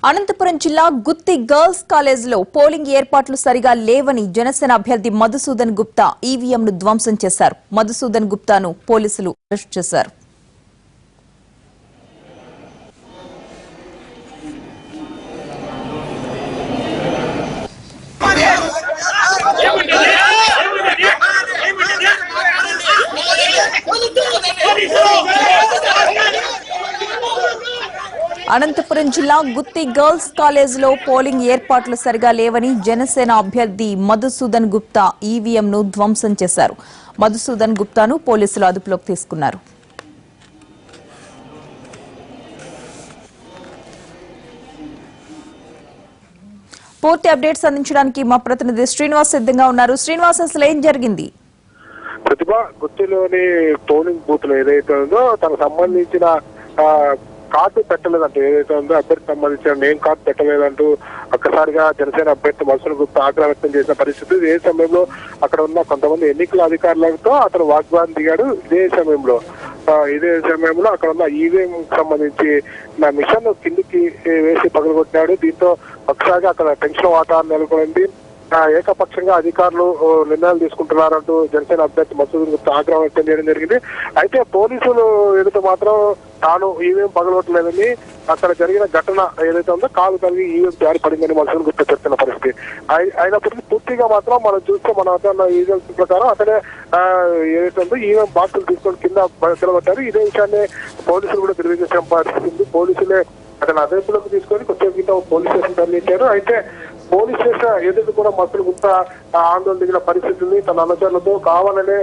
అనంతపురం జిల్లా గుత్తి గర్ల్స్ కాలేజీలో పోలింగ్ ఏర్పాట్లు సరిగా లేవని జనసేన అభ్యర్థి మధుసూదన్ గుప్తా ఈవీఎంను ధ్వంసం చేశారు. మధుసూదన్ గుప్తాను పోలీసులు అరెస్ట్ చేశారు. అనంతపురం జిల్లా గుత్తి గర్ల్స్ కాలేజీలో పోలింగ్ ఏర్పాట్లు సరిగా లేవని జనసేన అభ్యర్థి మధుసూదన్ గుప్తా ఈవీఎంను ధ్వంసం చేశారు. మధుసూదన్ గుప్తాను పోలీసులు అదుపులోకి తీసుకున్నారు. పూర్తి అప్డేట్స్ అందించడానికి మా ప్రతినిధి శ్రీనివాస్ సిద్ధంగా ఉన్నారు. శ్రీనివాస్, అసలు ఏం జరిగింది? ప్రతిభ గుత్తిలోని పోలింగ్ బూత్ లో ఏదైతే ఉందో తనకు సంబంధించిన కార్డు పెట్టలేదంటూ ఏదైతే ఉందో అభ్యర్థి సంబంధించిన నేమ్ కార్డు పెట్టలేదంటూ ఒక్కసారిగా జనసేన అభ్యర్థి మధుసూదన్ గుప్తా ఆగ్రహం వ్యక్తం చేసిన పరిస్థితి. ఇదే సమయంలో అక్కడ ఉన్న కొంతమంది ఎన్నికల అధికారులతో అతను వాగ్వాదం దిగాడు. ఇదే సమయంలో అక్కడ ఉన్న ఈవీఎం సంబంధించి నా మిషన్ కిందికి వేసి పగలగొట్టినాడు. దీంతో ఒకసారిగా అక్కడ టెన్షన్ వాతావరణం నెలకొంది. ఏకపక్షంగా అధికారులు నిర్ణయాలు తీసుకుంటున్నారంటూ జనసేన అభ్యర్థి మధుసూదన్ గుప్తా ఆగ్రహం వ్యక్తం చేయడం జరిగింది. అయితే పోలీసులు ఎదుట మాత్రం తాను ఈవీఎం పగలగొట్టలేదని, అక్కడ జరిగిన ఘటన ఏదైతే ఉందో కాలు కలిగి ఈవీఎం జారి పడిందని మధుసూదన్ గుప్తా చెప్తున్న పరిస్థితి. అయినప్పటికీ పూర్తిగా మాత్రం మనం చూస్తే మన వద్ద ఈవీఎం ప్రకారం అతనే ఏదైతే ఉందో ఈవీఎం బాక్సులు తీసుకొని కింద నిలబడ్డారు. ఇదే విషయాన్ని పోలీసులు కూడా ధృవీకరించిన పరిస్థితి. పోలీసులే అతను అదుపులోకి తీసుకొని కొంచెం కింద పోలీస్ స్టేషన్ తరలించారు. అయితే పోలీస్ స్టేషన్ ఎదుటి కూడా మధుసూదన్ గుప్తా ఆందోళన దిగిన పరిస్థితి ఉంది. తన అనుచరులతో కావాలనే